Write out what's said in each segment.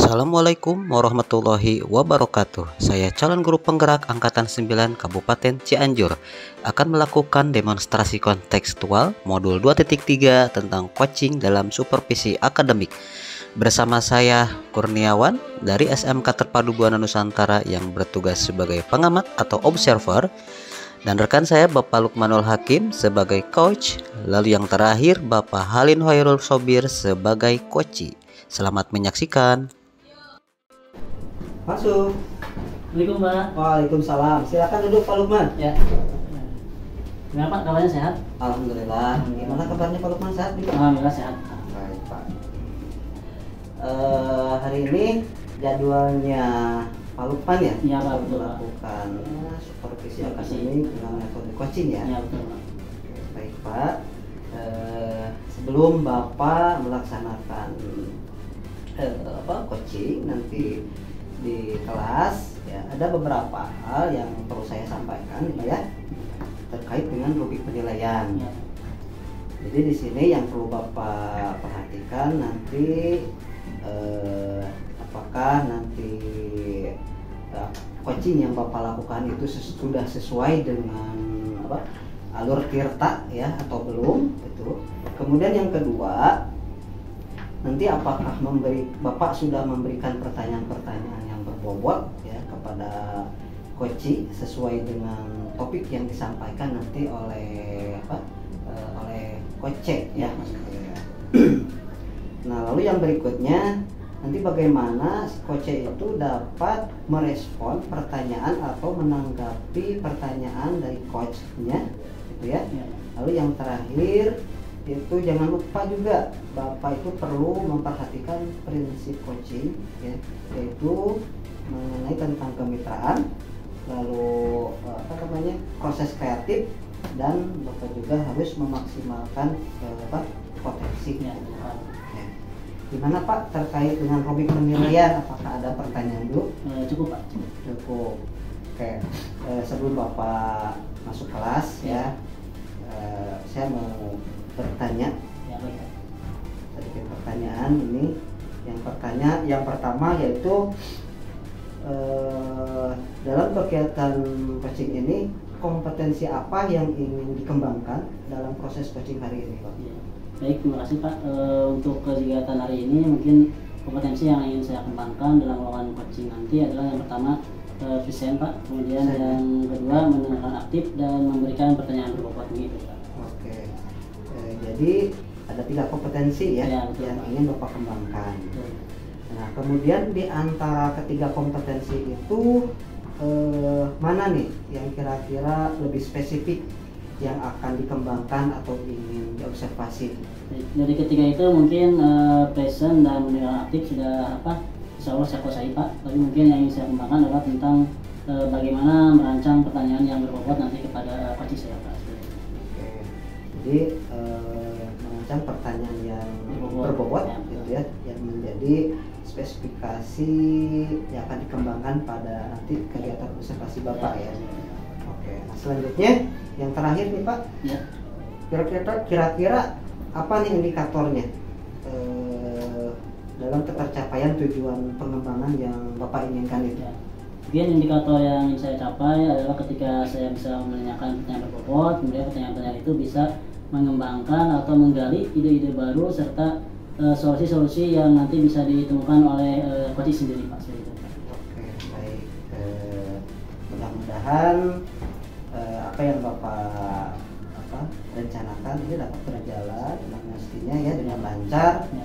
Assalamualaikum warahmatullahi wabarakatuh. Saya calon guru penggerak Angkatan 9 Kabupaten Cianjur akan melakukan demonstrasi kontekstual modul 2.3 tentang coaching dalam supervisi akademik. Bersama saya Kurniawan dari SMK Terpadu Buana Nusantara yang bertugas sebagai pengamat atau observer, dan rekan saya Bapak Lukmanul Hakim sebagai coach, lalu yang terakhir Bapak Halin Hoirul Sobir sebagai coachi. Selamat menyaksikan. Masuk. Assalamualaikum Pak. Waalaikumsalam. Silakan duduk Pak Lukman. Ya. Gimana Pak, kabarnya sehat? Alhamdulillah. Gimana kabarnya Pak Lukman, sehat juga? Alhamdulillah sehat. Baik Pak. Hari ini jadwalnya Pak Lukman ya? Iya Pak, betul Pak. Melakukan supervisi akademik dengan metode coaching ya? Iya betul Pak. Baik Pak. Sebelum Bapak melaksanakan coaching nanti di kelas ya, ada beberapa hal yang perlu saya sampaikan ya terkait dengan rubrik penilaian. Ya. Jadi di sini yang perlu Bapak perhatikan nanti apakah nanti coaching yang Bapak lakukan itu sudah sesuai dengan alur tirta ya atau belum itu. Kemudian yang kedua, nanti apakah Bapak sudah memberikan pertanyaan-pertanyaan yang berbobot ya kepada coaching sesuai dengan topik yang disampaikan nanti oleh oleh coach ya. Nah, lalu yang berikutnya nanti bagaimana si coach itu dapat merespon pertanyaan atau menanggapi pertanyaan dari coachnya gitu ya. Lalu yang terakhir itu jangan lupa juga Bapak itu perlu memperhatikan prinsip coaching ya, yaitu mengenai tentang kemitraan, lalu proses kreatif, dan Bapak juga harus memaksimalkan potensinya. Ya. Gimana Pak terkait dengan rubrik penilaian? Apakah ada pertanyaan dulu? Cukup Pak. Cukup. Oke. Sebelum Bapak masuk kelas ya, saya mau bertanya. Ya baik Pak. Sedikit pertanyaan ini. Yang pertama yaitu dalam kegiatan coaching ini kompetensi apa yang ingin dikembangkan dalam proses coaching hari ini Pak? Ya. Baik, terima kasih Pak. Untuk kegiatan hari ini mungkin kompetensi yang ingin saya kembangkan dalam melakukan coaching nanti adalah yang pertama present Pak, kemudian yang kedua mendengarkan aktif dan memberikan pertanyaan berbobot begitu Pak. Oke. Jadi ada 3 kompetensi ya, betul, yang Pak. ingin Bapak kembangkan. Betul. Nah, kemudian di antara ketiga kompetensi itu mana nih yang kira-kira lebih spesifik yang akan dikembangkan atau ingin diobservasi? Dari ketiga itu mungkin present dan mendengarkan aktif sudah insya Allah saya kuasai Pak. Tapi mungkin yang ingin saya kembangkan adalah tentang bagaimana merancang pertanyaan yang berbobot nanti kepada coach saya Pak. Oke. Jadi merancang pertanyaan yang berbobot ya, gitu ya, yang menjadi spesifikasi yang akan dikembangkan pada nanti kegiatan observasi Bapak ya. Oke. Nah, selanjutnya yang terakhir nih Pak. Ya. Kira-kira apa nih indikatornya dalam ketercapaian tujuan pengembangan yang Bapak inginkan itu? Ya. Mungkin indikator yang ingin saya capai adalah ketika saya bisa menanyakan pertanyaan berbobot, kemudian pertanyaan-pertanyaan itu bisa mengembangkan atau menggali ide-ide baru serta solusi-solusi yang nanti bisa ditemukan oleh coach sendiri Pak. Oke, baik. Mudah-mudahan apa yang Bapak rencanakan ini dapat berjalan dengan mestinya ya, dengan lancar. Ya.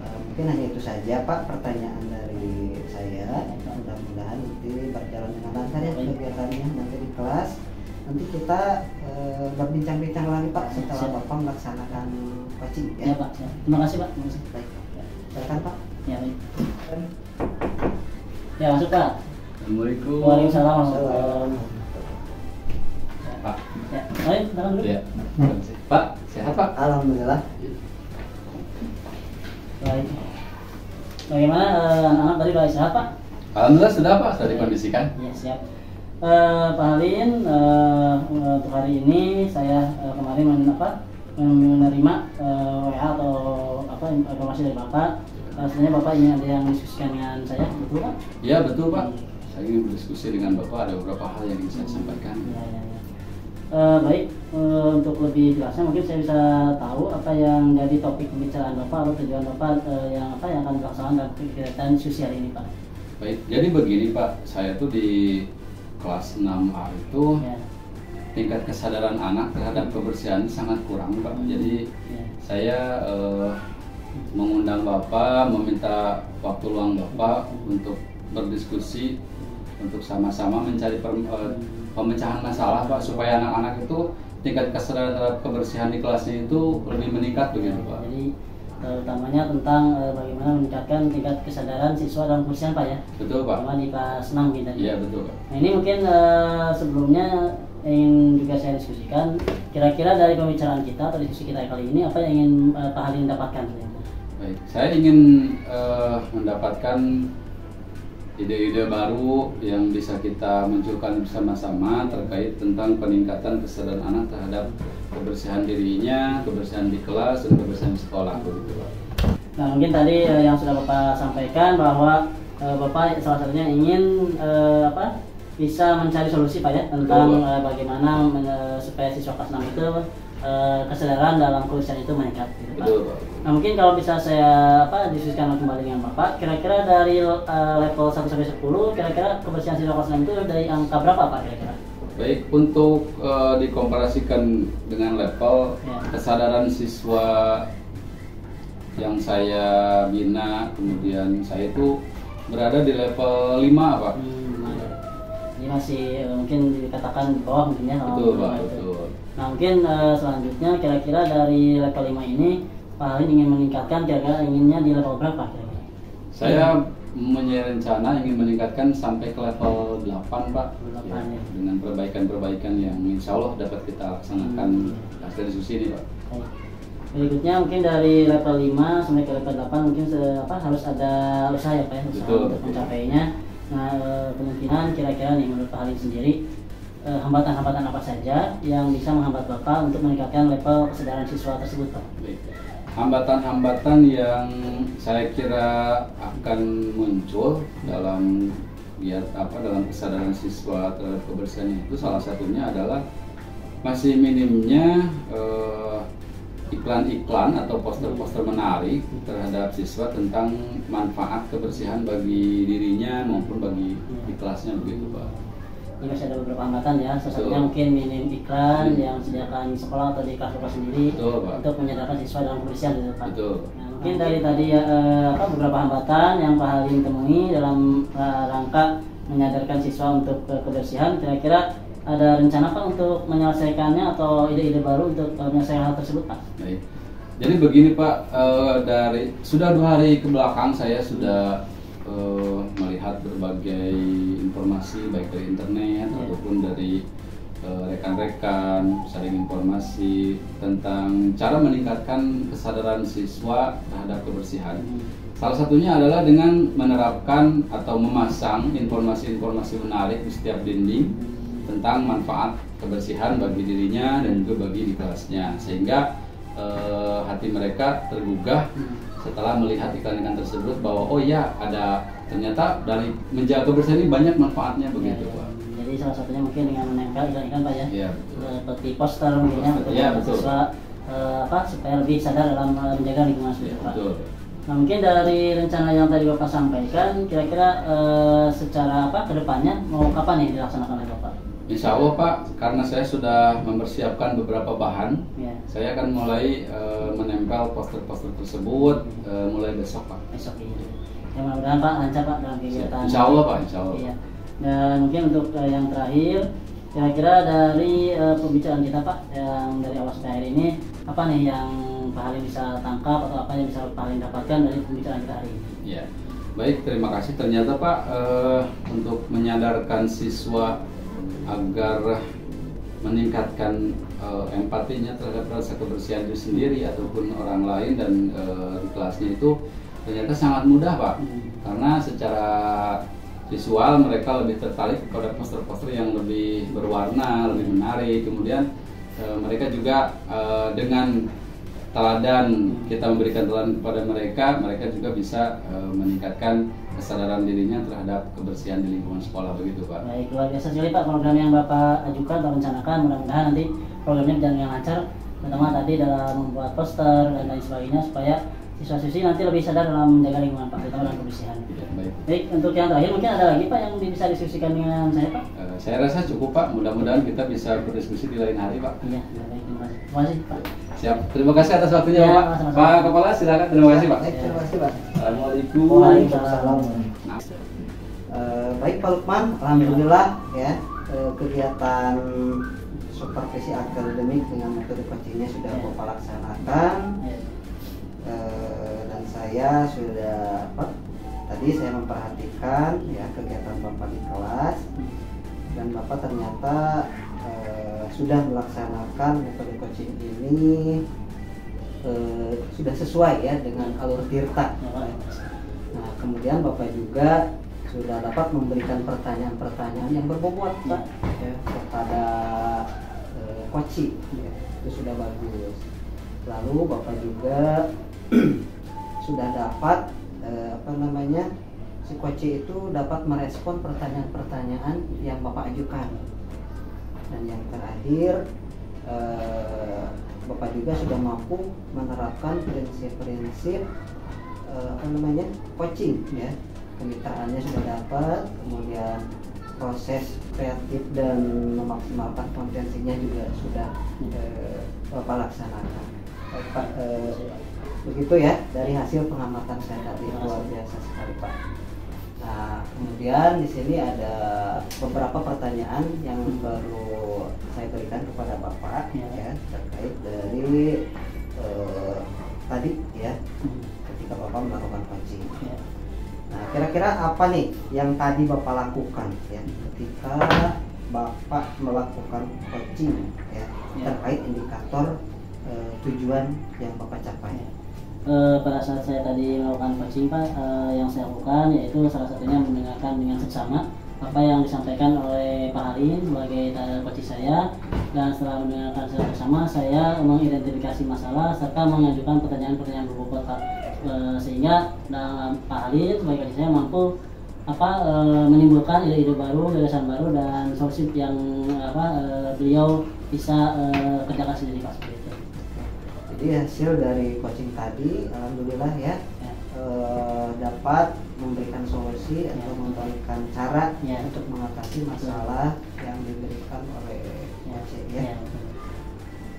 Mungkin hanya itu saja Pak pertanyaan dari saya. Mudah-mudahan nanti berjalan dengan lancar ya kegiatannya nanti di kelas. Nanti kita berbincang-bincang lagi Pak setelah Bapak melaksanakan coaching ya. Ya Pak. Ya. Terima kasih Pak. Terima kasih. Baik. Silakan Pak. Ya baik. Ya masuk Pak. Assalamualaikum. Waalaikumsalam. Pak. Ya, baik, silakan dulu. Ya. Pak, sehat Pak? Alhamdulillah. Baik. Bagaimana anak-anak tadi baik sehat Pak? Alhamdulillah sudah Pak, sudah dikondisikan. Ya siap. Pak Halin, untuk hari ini saya kemarin menerima WA atau informasi dari Bapak sebenarnya Bapak ingin ada yang diskusikan dengan saya, betul Pak? Ya betul Pak. Saya ingin berdiskusi dengan Bapak, ada beberapa hal yang ingin saya sampaikan. Ya. Baik, untuk lebih jelasnya mungkin saya bisa tahu apa yang jadi topik pembicaraan Bapak atau tujuan Bapak yang akan dilaksanakan dalam kegiatan diskusi hari ini Pak. Baik, jadi begini Pak, saya tuh di kelas 6A itu Ya. tingkat kesadaran anak terhadap kebersihan sangat kurang Pak. Jadi Ya. saya mengundang Bapak, meminta waktu luang Bapak untuk berdiskusi, untuk sama-sama mencari pemecahan masalah Pak, supaya anak-anak itu tingkat kesadaran terhadap kebersihan di kelasnya itu lebih meningkat begitu Pak. Jadi utamanya tentang bagaimana meningkatkan tingkat kesadaran siswa dalam kebersihan Pak ya. Betul Pak. Terutama di kelas 6 kita. Iya betul Pak. Nah ini mungkin sebelumnya ingin juga saya diskusikan, kira-kira dari pembicaraan kita atau diskusi kita kali ini apa yang ingin Pak Halin dapatkan? Baik, saya ingin mendapatkan ide-ide baru yang bisa kita munculkan bersama-sama terkait tentang peningkatan kesadaran anak terhadap kebersihan dirinya, kebersihan di kelas, dan kebersihan di sekolah begitu Pak. Nah mungkin tadi yang sudah Bapak sampaikan bahwa Bapak salah satunya ingin bisa mencari solusi Pak ya tentang bagaimana supaya siswa kelas 6 itu kesadaran dalam kebersihan itu meningkat gitu, Pak. Betul Pak. Nah mungkin kalau bisa saya diskusikan kembali dengan Bapak, kira-kira dari level 1 sampai 10, kira-kira kebersihan siswa kelas 6 itu dari angka berapa Pak kira-kira? Baik, untuk dikomparasikan dengan level kesadaran siswa yang saya bina, kemudian saya itu berada di level 5 Pak. Ini masih mungkin dikatakan di bawah mungkin ya. Betul Pak, betul. Nah mungkin selanjutnya kira-kira dari level 5 ini Pak Halin ingin meningkatkan, kira-kira inginnya di level berapa kira-kira? Saya mempunyai rencana ingin meningkatkan sampai ke level 8 Pak. 8 Ya, ya. dengan perbaikan-perbaikan yang insya Allah dapat kita laksanakan hasil diskusi ini Pak. Baik. Berikutnya mungkin dari level 5 sampai ke level 8 mungkin harus ada usaha ya Pak ya, usaha Betul. untuk mencapainya. Nah kemungkinan kira-kira nih menurut Pak Halin sendiri hambatan-hambatan apa saja yang bisa menghambat Bapak untuk meningkatkan level kesadaran siswa tersebut Pak? Baik. Hambatan-hambatan yang saya kira akan muncul dalam dalam kesadaran siswa terhadap kebersihan itu salah satunya adalah masih minimnya iklan-iklan atau poster-poster menarik terhadap siswa tentang manfaat kebersihan bagi dirinya maupun bagi di kelasnya begitu Pak. Ini masih ada beberapa hambatan ya, salah satunya mungkin minim iklan yang disediakan di sekolah atau di kelas sendiri. Betul, Pak. Untuk menyadarkan siswa dalam kebersihan gitu Pak. Betul. Nah, mungkin dari tadi beberapa hambatan yang Pak Halin temui dalam rangka menyadarkan siswa untuk kebersihan, kira-kira ada rencana Pak untuk menyelesaikannya atau ide-ide baru untuk menyelesaikan hal tersebut Pak? Baik. Jadi begini Pak, dari sudah 2 hari ke belakang saya sudah melihat berbagai informasi baik dari internet ataupun dari rekan-rekan sharing informasi tentang cara meningkatkan kesadaran siswa terhadap kebersihan. Salah satunya adalah dengan menerapkan atau memasang informasi-informasi menarik di setiap dinding tentang manfaat kebersihan bagi dirinya dan juga bagi di kelasnya, sehingga hati mereka tergugah setelah melihat iklan-iklan tersebut bahwa oh ya ada ternyata dari menjaga kebersihan ini banyak manfaatnya begitu Pak. Jadi salah satunya mungkin dengan menempel iklan-iklan Pak ya. Iya betul. Seperti poster mungkin ya untuk siswa supaya lebih sadar dalam menjaga lingkungan seperti Pak. Betul. Nah mungkin dari rencana yang tadi Bapak sampaikan, kira-kira secara kedepannya mau kapan nih dilaksanakan oleh Bapak? Insya Allah Pak, karena saya sudah mempersiapkan beberapa bahan, saya akan mulai menempel poster-poster tersebut mulai besok Pak. Besok ini. Ya mudah-mudahan Pak lancar Pak dalam kegiatan. Insya Allah Pak, Insya Allah. Iya. Dan mungkin untuk yang terakhir, kira-kira dari pembicaraan kita Pak, yang dari awal sampai akhir ini, apa nih yang Pak Halin bisa tangkap atau apa yang bisa Pak Halin dapatkan dari pembicaraan kita hari ini? Ya, baik, terima kasih. Ternyata Pak, untuk menyadarkan siswa agar meningkatkan empatinya terhadap rasa kebersihan diri sendiri ataupun orang lain dan di kelasnya itu ternyata sangat mudah Pak, karena secara visual mereka lebih tertarik kepada poster-poster yang lebih berwarna, lebih menarik. Kemudian mereka juga dengan teladan, kita memberikan teladan kepada mereka, mereka juga bisa meningkatkan kesadaran dirinya terhadap kebersihan di lingkungan sekolah, begitu Pak. Baik, luar biasa sekali Pak program yang Bapak ajukan atau rencanakan. Mudah-mudahan nanti programnya berjalan dengan lancar, terutama tadi dalam membuat poster dan lain sebagainya, supaya siswa-siswi nanti lebih sadar dalam menjaga lingkungan Pak, terutama dalam kebersihan. Ya, baik. Baik, untuk yang terakhir mungkin ada lagi Pak yang bisa diskusikan dengan saya Pak? Saya rasa cukup Pak, mudah-mudahan kita bisa berdiskusi di lain hari Pak. Iya, baik, terima kasih. Terima kasih Pak. Siap, terima kasih atas waktunya Ya, Pak. sama-sama. Pak Kepala silakan, terima kasih Pak. Baik, terima kasih Pak. Assalamualaikum. Waalaikumsalam. Baik Pak Lukman, alhamdulillah ya kegiatan supervisi akademik dengan metode coachingnya sudah Bapak laksanakan. Ya. Dan saya sudah tadi saya memperhatikan ya kegiatan Bapak di kelas, dan Bapak ternyata sudah melaksanakan metode coaching ini sudah sesuai ya dengan alur tirta. Nah, kemudian Bapak juga sudah dapat memberikan pertanyaan-pertanyaan yang berbobot Pak ya, kepada coaching ya, itu sudah bagus. Lalu Bapak juga sudah dapat si coach itu dapat merespon pertanyaan-pertanyaan yang Bapak ajukan. Dan yang terakhir Bapak juga sudah mampu menerapkan prinsip-prinsip coaching ya. Kemitraannya sudah dapat, kemudian proses kreatif dan memaksimalkan potensinya juga sudah Bapak laksanakan. Baik, Pak, begitu ya dari hasil pengamatan saya tadi, luar biasa sekali Pak. Nah, kemudian di sini ada beberapa pertanyaan yang baru saya berikan kepada Bapak ya terkait dari tadi ya ketika Bapak melakukan coaching. Nah, kira-kira apa nih yang tadi Bapak lakukan ya ketika Bapak melakukan coaching ya terkait indikator tujuan yang Bapak capai? Pada saat saya tadi melakukan coaching Pak, yang saya lakukan yaitu salah satunya mendengarkan dengan seksama apa yang disampaikan oleh Pak Harin sebagai coach saya, dan setelah mendengarkan secara bersama saya mengidentifikasi masalah serta mengajukan pertanyaan-pertanyaan berbobot Pak, sehingga Pak Harin sebagai coach saya mampu menimbulkan ide-ide baru, gagasan baru, dan solusi yang beliau bisa kerjakan sendiri Pak, seperti itu. Jadi hasil dari coaching tadi alhamdulillah ya dapat memberikan solusi atau memberikan cara untuk mengatasi masalah yang diberikan oleh coach ya.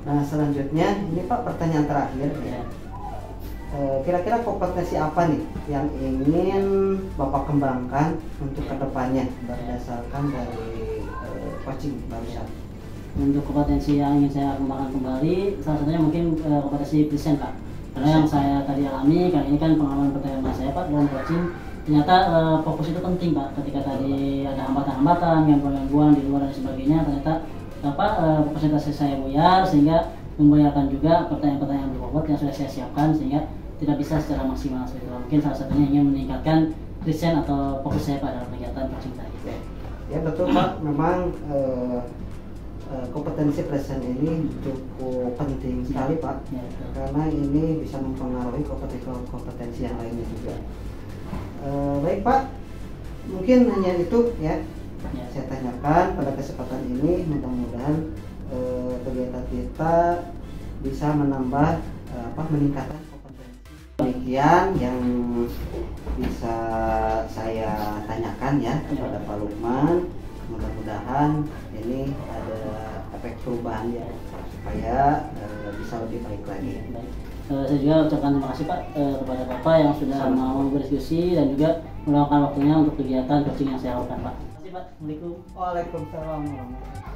Nah, selanjutnya ini Pak pertanyaan terakhir ya. Kira-kira kompetensi apa nih yang ingin Bapak kembangkan untuk kedepannya berdasarkan dari coaching barusan? Untuk kompetensi yang ingin saya kembangkan kembali, salah satunya mungkin kompetensi present Pak. Karena yang saya tadi alami, kan ini kan pengalaman pertama saya Pak dalam coaching, ternyata fokus itu penting Pak. Ketika tadi ada hambatan-hambatan, gangguan-gangguan di luar dan sebagainya, ternyata presentasi saya buyar, sehingga membuyarkan juga pertanyaan-pertanyaan berbobot yang sudah saya siapkan, sehingga tidak bisa secara maksimal seperti itu. Mungkin salah satunya ingin meningkatkan present atau fokus saya pada kegiatan coaching tadi. Ya betul Pak, memang kompetensi present ini cukup penting sekali Pak, karena ini bisa mempengaruhi kompetensi yang lainnya juga. Baik Pak, mungkin hanya itu ya saya tanyakan pada kesempatan ini. Mudah-mudahan kegiatan kita bisa menambah meningkatkan kompetensi. Demikian yang bisa saya tanyakan ya kepada Pak Lukman. Mudah-mudahan ini ada efek perubahan ya supaya bisa lebih baik lagi. Saya juga ucapkan terima kasih Pak kepada Bapak yang sudah mau berdiskusi dan juga meluangkan waktunya untuk kegiatan coaching yang saya lakukan Pak. Terima kasih Pak. Assalamualaikum. Waalaikumsalam warahmatullahi wabarakatuh.